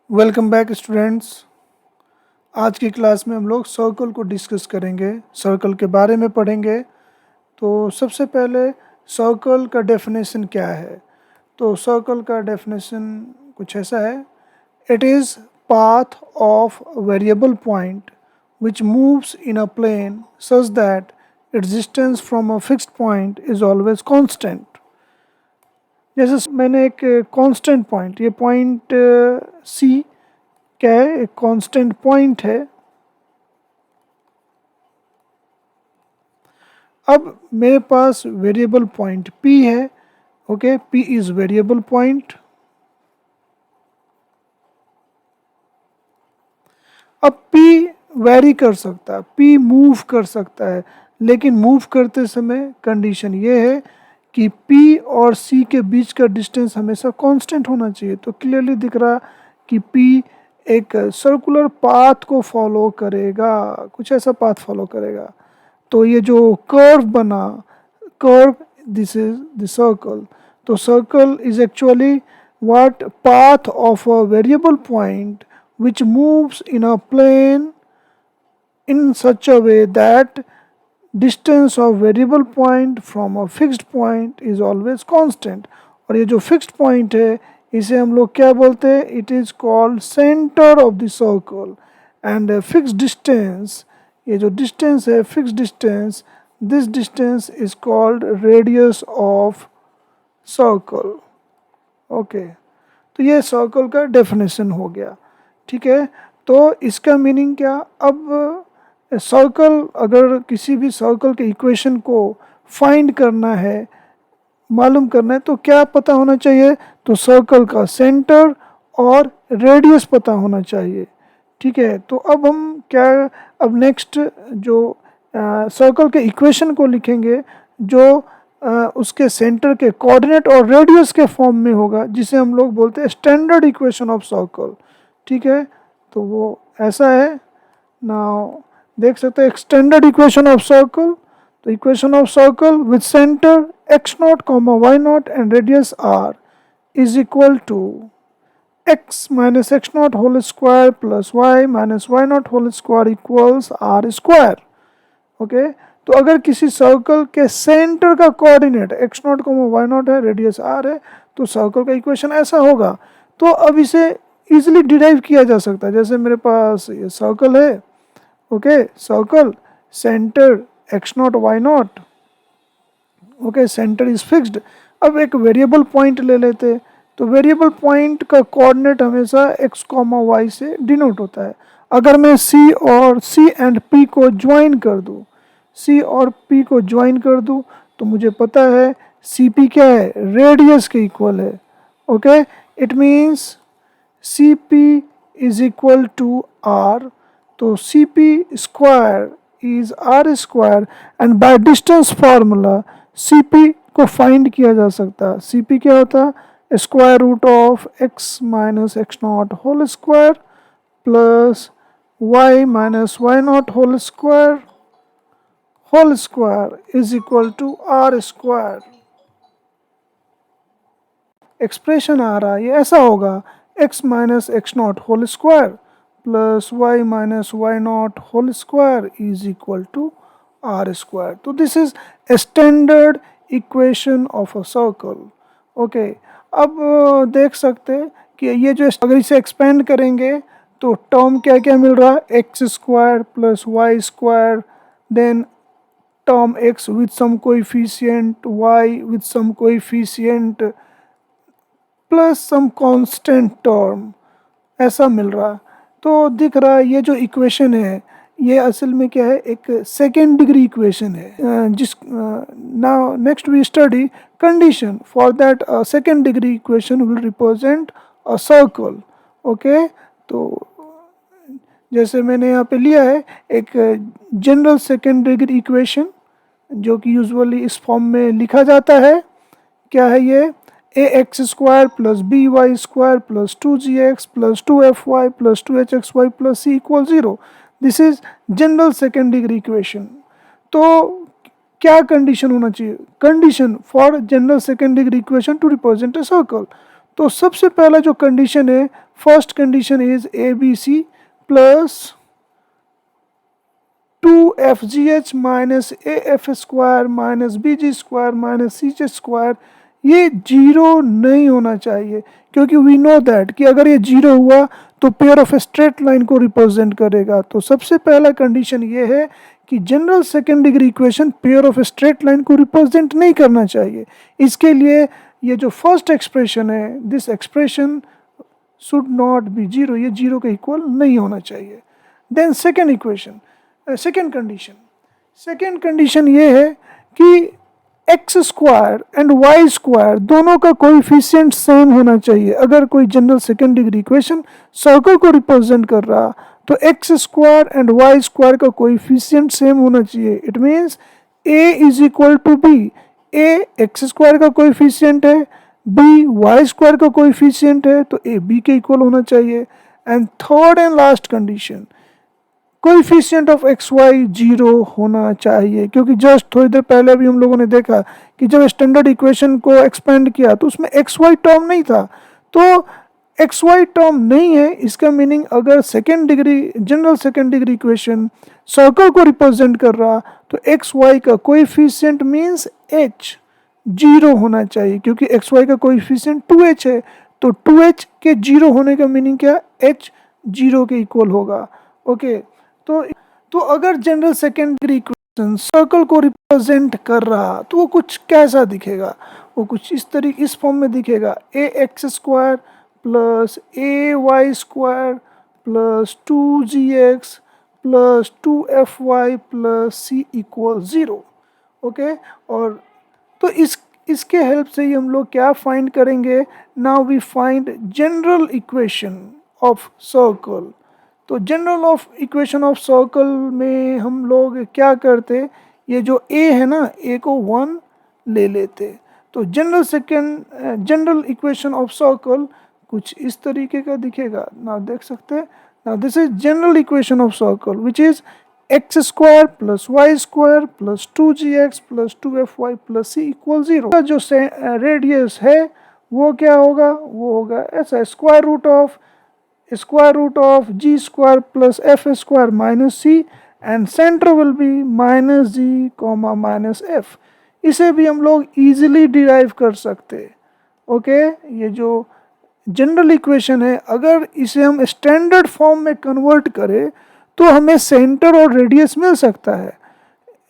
Welcome back students. आज की class में हम लोग सर्कल को डिस्कस करेंगे, सर्कल के बारे में पढ़ेंगे। तो सबसे पहले सर्कल का डेफिनेशन क्या है? तो सर्कल का डेफिनेशन कुछ ऐसा है, it is path of variable point which moves in a plane such that its distance from a fixed point is always constant. जैसे मैंने एक कांस्टेंट पॉइंट, ये पॉइंट सी क्या है, एक कांस्टेंट पॉइंट है। अब मेरे पास वेरिएबल पॉइंट P है, okay, P is variable point. अब P वेरी कर सकता है, P मूव कर सकता है, लेकिन मूव करते समय कंडीशन ये है कि P और C के बीच का डिस्टेंस हमेशा कांस्टेंट होना चाहिए। तो क्लियरली दिख रहा कि P एक सर्कुलर पाथ को फॉलो करेगा, कुछ ऐसा पाथ फॉलो करेगा। तो ये जो कर्व बना, curve, this is the circle. तो circle is actually what path of a variable point which moves in a plane in such a way that distance of variable point from a fixed point is always constant। और ये जो fixed point है इसे हम लोग क्या बोलते हैं? It is called center of the circle। and fixed distance, ये जो distance है fixed distance, this distance is called radius of circle। Okay, तो ये सर्कल का डेफिनेशन हो गया। ठीक है, तो इसका मीनिंग क्या? अब सर्कल, अगर किसी भी सर्कल के इक्वेशन को फाइंड करना है, मालूम करना है, तो क्या पता होना चाहिए? तो सर्कल का सेंटर और रेडियस पता होना चाहिए। ठीक है, तो अब हम क्या, अब नेक्स्ट जो सर्कल के इक्वेशन को लिखेंगे जो उसके सेंटर के कोऑर्डिनेट और रेडियस के फॉर्म में होगा, जिसे हम लोग बोलते हैं स्टैंडर्ड इक्वेशन ऑफ सर्कल। ठीक है, तो वो ऐसा है। नाउ देख सकते हैं स्टैंडर्ड इक्वेशन ऑफ सर्कल। तो equation of circle with centre x0, y0 and radius r is equal to x minus x0 whole square plus y minus y0 whole square equals r square। Okay, तो अगर किसी circle के centre का coordinate x0, y0 है, radius r है, तो circle का equation ऐसा होगा। तो अब इसे इजीली डिराइव किया जा सकता है। जैसे मेरे पास ये सर्कल है, okay, circle centre x0, y0, okay, centre is fixed. अब एक वेरिएबल पॉइंट ले लेते, तो वेरिएबल पॉइंट का कोऑर्डिनेट हमेशा x, y से डिनोट होता है। अगर मैं C और C एंड P को ज्वाइन कर दूँ, C और P को ज्वाइन कर दूँ, तो मुझे पता है CP क्या है? रेडियस के इक्वल है। Okay, it means CP is equal to R। तो CP square is R square, and by distance formula CP को फाइंड किया जा सकता है। CP क्या होता है? Square root of x minus x0 whole square plus y minus y0 whole square is equal to r square. Expression आ रहा है, ये ऐसा होगा x minus x0 whole square plus y minus y0 whole square is equal to r square. तो this is a standard equation of a circle. Okay, अब देख सकते हैं कि ये जो, अगर इसे एक्सपेंड करेंगे तो टर्म क्या क्या मिल रहा है? X square plus y square, then term x with some coefficient, y with some coefficient plus some constant term, ऐसा मिल रहा। तो दिख रहा है ये जो इक्वेशन है ये असल में क्या है? एक सेकेंड डिग्री इक्वेशन है। जिस now next we study condition for that second degree equation will represent a circle. Okay, तो जैसे मैंने यहाँ पे लिया है एक जनरल सेकेंड डिग्री इक्वेशन, जो कि यूजुअली इस फॉर्म में लिखा जाता है। क्या है ये? ax square plus by square plus 2gx plus 2fy plus 2hxy plus c equal 0। This is general second degree equation. तो क्या कंडीशन होना चाहिए? Condition for general second degree equation to represent a circle. तो सबसे पहला जो condition है, first condition is A B C plus 2fgh minus A F square minus B G square minus C G square, ये zero नहीं होना चाहिए, क्योंकि वी नो दैट कि अगर ये जीरो हुआ तो पेयर ऑफ स्ट्रेट लाइन को रिप्रेजेंट करेगा। तो सबसे पहला कंडीशन ये है कि general second degree equation pair of straight line को रिप्रेजेंट नहीं करना चाहिए। इसके लिए ये जो फर्स्ट एक्सप्रेशन है, this expression should not be zero, ये जीरो के इक्वल नहीं होना चाहिए। Then second equation, second condition ये है कि x square and y square दोनों का कोएफिशिएंट सेम होना चाहिए। अगर कोई general second degree equation circle को रिप्रेजेंट कर रहा तो x square and y square का कोएफिशिएंट सेम होना चाहिए। It means A is equal to B, A x square का कोएफिशिएंट है, बी वाई स्क्वायर का कोएफिशिएंट है, तो ए बी के इक्वल होना चाहिए। And third and last condition, coefficient of x y zero होना चाहिए, क्योंकि जस्ट थोड़ी देर पहले भी हम लोगों ने देखा कि जब स्टैंडर्ड इक्वेशन को एक्सपेंड किया तो उसमें एक्स वाई टर्म नहीं था। तो एक्स वाई टर्म नहीं है, इसका मीनिंग अगर second degree general second degree equation circle को रिप्रेजेंट कर रहा तो एक्स वाई का कोएफिशिएंट मीन्स एच जीरो होना चाहिए, क्योंकि एक्स वाई का कोएफिशिएंट 2h है। तो 2h के जीरो होने का मीनिंग क्या, h जीरो के इक्वल होगा। ओके, तो अगर general second degree equation circle को रिप्रेजेंट कर रहा तो वो कुछ कैसा दिखेगा, वो कुछ इस फॉर्म में दिखेगा, a x square plus a y square plus 2gx plus 2fy plus C equal 0। Okay, और तो इसके हेल्प से ही हम लोग क्या फाइंड करेंगे, now we find general equation of circle. तो general of equation of circle में हम लोग क्या करते, ये जो a है ना, a को 1 ले लेते। तो जनरल इक्वेशन ऑफ सर्कल कुछ इस तरीके का दिखेगा ना, देख सकते हैं ना। This is general equation of circle which is x square plus y square plus 2gx plus 2fy plus C equal 0। जो रेडियस है वो क्या होगा, वो होगा ऐसा, square root of G square plus F square minus C and centre will be minus G comma minus F. इसे भी हम लोग इजीली डिराइव कर सकते। ओके, ये जो जनरल इक्वेशन है, अगर इसे हम स्टैंडर्ड फॉर्म में कन्वर्ट करें तो हमें सेंटर और रेडियस मिल सकता है।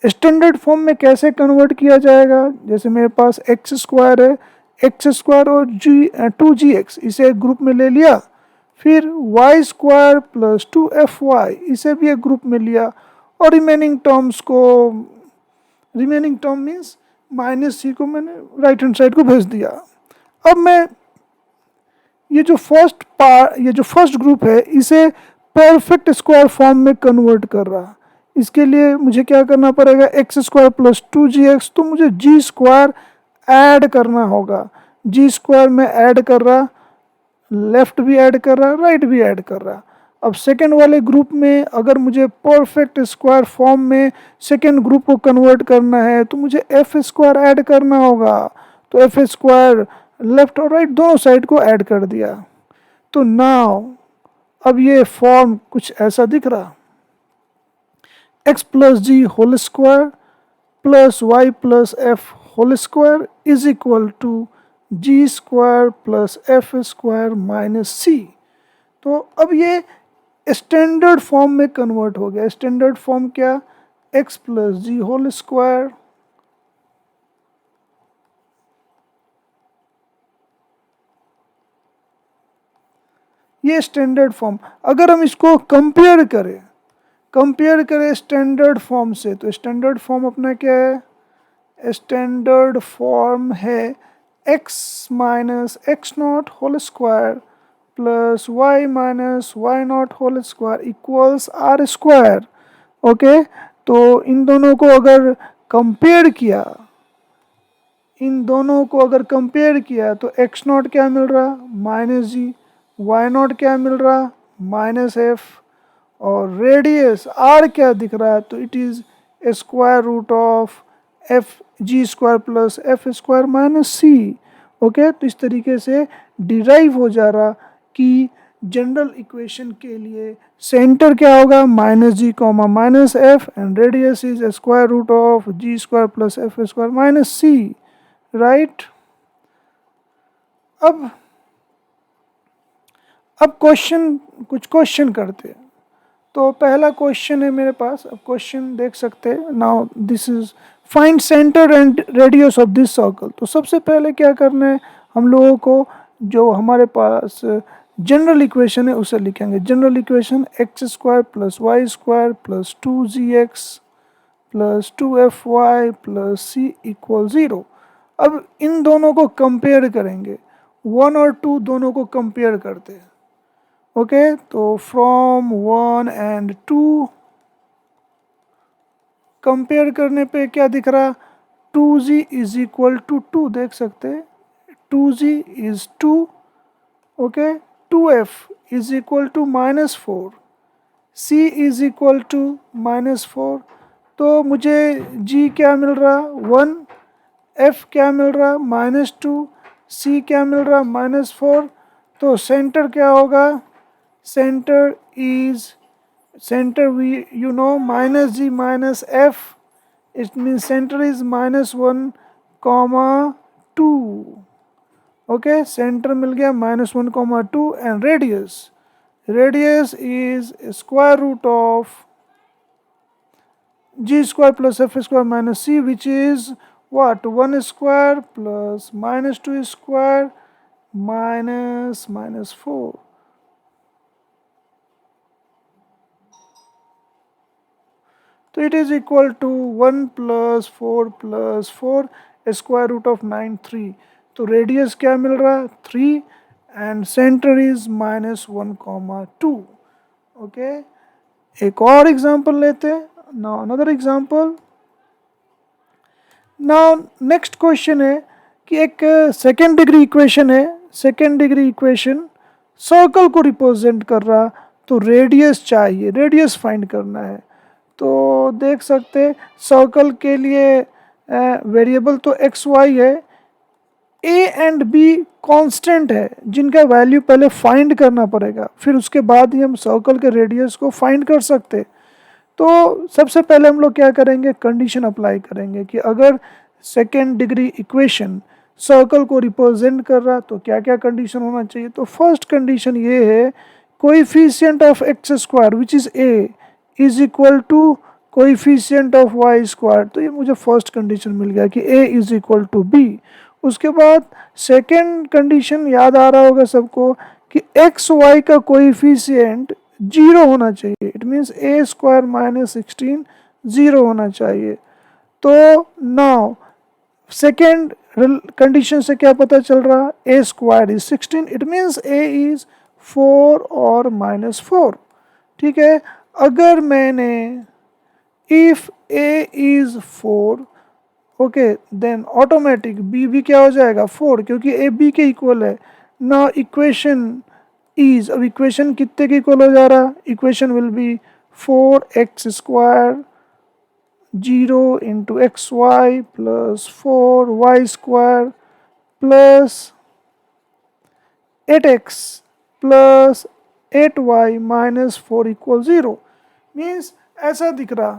स्टैंडर्ड फॉर्म में कैसे कन्वर्ट किया जाएगा, जैसे मेरे पास एक्स स्क्वायर है, एक्स स्क्वायर और 2gx इसे एक ग्रुप में ले लिया, फिर वाई स्क्वायर प्लस 2fy इसे भी एक ग्रुप में लिया, और रिमेनिंग टर्म मीन्स माइनस सी को मैंने राइट हैंड साइड को भेज दिया। अब मैं ये जो फर्स्ट ग्रुप है इसे परफेक्ट स्क्वायर फॉर्म में कन्वर्ट कर रहा। इसके लिए मुझे क्या करना पड़ेगा, एक्स स्क्वायर प्लस 2gx, तो मुझे जी स्क्वायर ऐड करना होगा। जी स्क्वायर में ऐड कर रहा, लेफ्ट भी ऐड कर रहा, राइट भी ऐड कर रहा। अब सेकेंड वाले ग्रुप में अगर मुझे परफेक्ट स्क्वायर फॉर्म में सेकेंड ग्रुप को कन्वर्ट करना है तो मुझे एफ स्क्वायर ऐड करना होगा। तो एफ स्क्वायर लेफ्ट और राइट दोनों साइड को ऐड कर दिया। तो नाउ अब ये फॉर्म कुछ ऐसा दिख रहा, x plus g whole square plus y plus f whole square is equal to g square plus F square minus c. तो अब ये स्टैंडर्ड फॉर्म में कन्वर्ट हो गया। स्टैंडर्ड फॉर्म क्या, x plus g whole square ये standard form. अगर हम इसको कंपेयर करें स्टैंडर्ड फॉर्म से, तो स्टैंडर्ड फॉर्म अपना क्या है, स्टैंडर्ड फॉर्म है x minus x not whole square plus y minus y not whole square equals r square. Okay, तो इन दोनों को अगर कंपेयर किया तो एक्स नॉट क्या मिल रहा, माइनस जी, वाई नॉट क्या मिल रहा, माइनस एफ, और रेडियस आर क्या दिख रहा है, तो it is square root of F G square plus F square minus C. Okay, तो इस तरीके से डिराइव हो जा रहा कि जनरल इक्वेशन के लिए सेंटर क्या होगा, minus G comma minus F and radius is square root of G square plus F square minus C, right. अब क्वेश्चन, कुछ क्वेश्चन करते हैं। तो पहला क्वेश्चन है मेरे पास, अब क्वेश्चन देख सकते हैं। Now this is find centre and radius of this circle. तो सबसे पहले क्या करना है, हम लोगों को जो हमारे पास जनरल इक्वेशन है उसे लिखेंगे। General equation x square plus y square plus 2gx plus 2fy plus सी इक्वल 0। अब इन दोनों को कंपेयर करेंगे, 1 और 2 दोनों को कंपेयर करते हैं। ओके, तो फ्रॉम 1 एंड 2 कंपेयर करने पे क्या दिख रहा, 2g इज इक्वल टू 2, देख सकते हैं 2g is 2। Okay, 2f is equal to -4, c is equal to -4। तो मुझे g क्या मिल रहा 1, f क्या मिल रहा -2, c क्या मिल रहा -4। तो सेंटर क्या होगा, center is, center we you know minus g minus f, it means center is -1 comma 2। okay, center मिल गया -1 comma 2 and radius is square root of g square plus f square minus c, which is what, 1 square plus -2 square minus -4। तो it is equal to 1 plus 4 plus 4 square root of 9 3। तो radius क्या मिल रहा 3 and centre is -1 comma 2। Okay, एक और example लेते हैं। Now another example. Now next question है कि एक सेकेंड डिग्री इक्वेशन है। सेकेंड डिग्री इक्वेशन सर्कल को रिप्रेजेंट कर रहा, तो रेडियस चाहिए, रेडियस फाइंड करना है। तो देख सकते सर्कल के लिए वेरिएबल तो एक्स वाई है, ए एंड बी कांस्टेंट है जिनका वैल्यू पहले फाइंड करना पड़ेगा, फिर उसके बाद ही हम सर्कल के रेडियस को फाइंड कर सकते। तो सबसे पहले हम लोग क्या करेंगे, कंडीशन अप्लाई करेंगे कि अगर सेकेंड डिग्री इक्वेशन सर्कल को रिप्रेजेंट कर रहा तो क्या क्या कंडीशन होना चाहिए। तो फर्स्ट कंडीशन ये है, coefficient of x square which is A is equal to coefficient of y square. तो ये मुझे फर्स्ट कंडीशन मिल गया कि a is equal to B. उसके बाद सेकेंड कंडीशन याद आ रहा होगा सबको कि एक्स वाई का कोएफिशिएंट 0 होना चाहिए। It means a square minus 16 0 होना चाहिए। तो नाउ सेकेंड कंडीशन से क्या पता चल रहा, a square is 16, it means a is 4 और -4। ठीक है, अगर मैंने if a is 4, okay, then automatic b भी क्या हो जाएगा 4, क्योंकि a b के इक्वल है। ना इक्वेशन इज, अब इक्वेशन कितने के इक्वल हो जा रहा, equation will be 4x square 0 into x y plus 4y square plus 8x plus 8y minus 4 equal 0। Means ऐसा दिख रहा,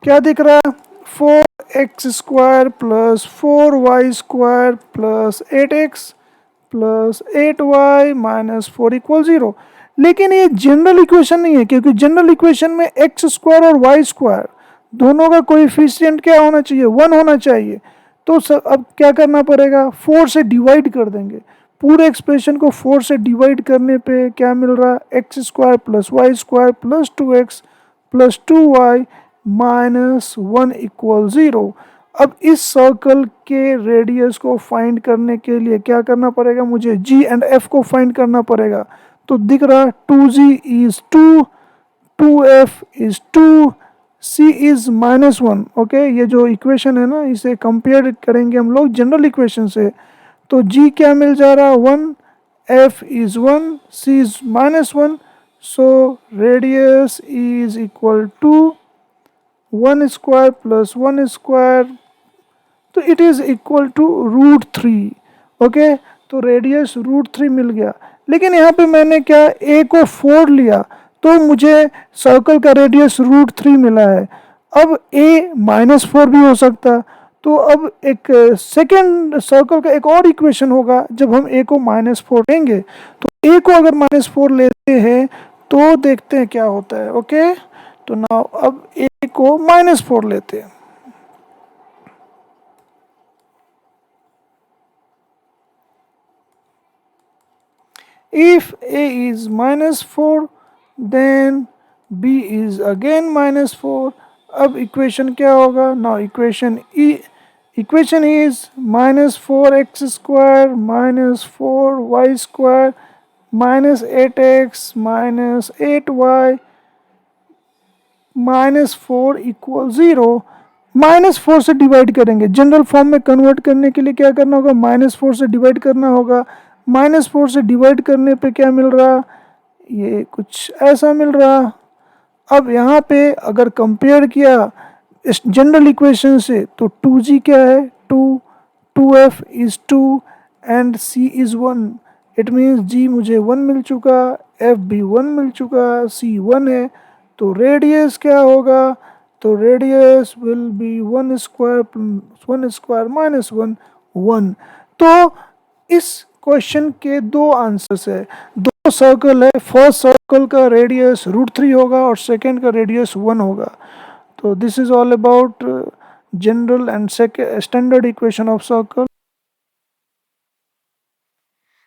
क्या दिख रहा, 4x square plus 4y square plus 8x plus 8y minus 4 equal 0। लेकिन ये जनरल इक्वेशन नहीं है, क्योंकि जनरल इक्वेशन में एक्स स्क्वायर और वाई स्क्वायर दोनों का कोएफिशिएंट क्या होना चाहिए, 1 होना चाहिए। तो अब क्या करना पड़ेगा, 4 से डिवाइड कर देंगे। पूरे एक्सप्रेशन को 4 से डिवाइड करने पे क्या मिल रहा, x square plus y square plus 2x plus 2y minus 1 equal 0। अब इस सर्कल के रेडियस को फाइंड करने के लिए क्या करना पड़ेगा, मुझे g एंड f को फाइंड करना पड़ेगा। तो दिख रहा 2g is 2, 2f is 2, c is -1। Okay, ये जो इक्वेशन है ना, इसे कंपेयर करेंगे हम लोग जनरल इक्वेशन से। तो g क्या मिल जा रहा 1, f is 1, c is -1, so radius is equal to 1 square plus 1 square, तो it is equal to √3। Okay, तो रेडियस √3 मिल गया। लेकिन यहाँ पे मैंने क्या ए को 4 लिया तो मुझे सर्कल का रेडियस √3 मिला है। अब ए -4 भी हो सकता, तो अब एक सेकेंड सर्कल का एक और इक्वेशन होगा जब हम ए को -4 लेंगे। तो ए को अगर -4 लेते हैं तो देखते हैं क्या होता है। ओके, तो नाउ अब ए को -4 लेते हैं। If a is -4 then b is again -4। अब इक्वेशन क्या होगा? Now equation is -4x² -4y² -8x -8y -4 = 0। -4 से डिवाइड करेंगे, जनरल फॉर्म में कन्वर्ट करने के लिए क्या करना होगा? -4 से डिवाइड करना होगा। -4 से डिवाइड करने पे क्या मिल रहा? ये कुछ ऐसा मिल रहा। अब यहाँ पे अगर कंपेयर किया इस जनरल इक्वेशन से तो 2g क्या है? 2, 2f is 2 and c is 1। It means g मुझे 1 मिल चुका, f भी 1 मिल चुका, c 1 है। तो रेडियस क्या होगा? तो रेडियस विल बी 1² -1 1। तो इस क्वेश्चन के दो आंसर्स है, दो सर्कल है। फर्स्ट सर्कल का रेडियस √3 होगा और सेकेंड का रेडियस 1 होगा। तो this is all about general and standard equation of circle.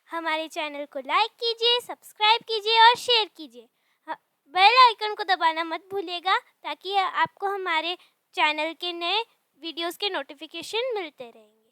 हमारे चैनल को लाइक कीजिए, सब्सक्राइब कीजिए और शेयर कीजिए। बेल आइकन को दबाना मत भूलिएगा ताकि आपको हमारे चैनल के नए वीडियोस के नोटिफिकेशन मिलते रहेंगे।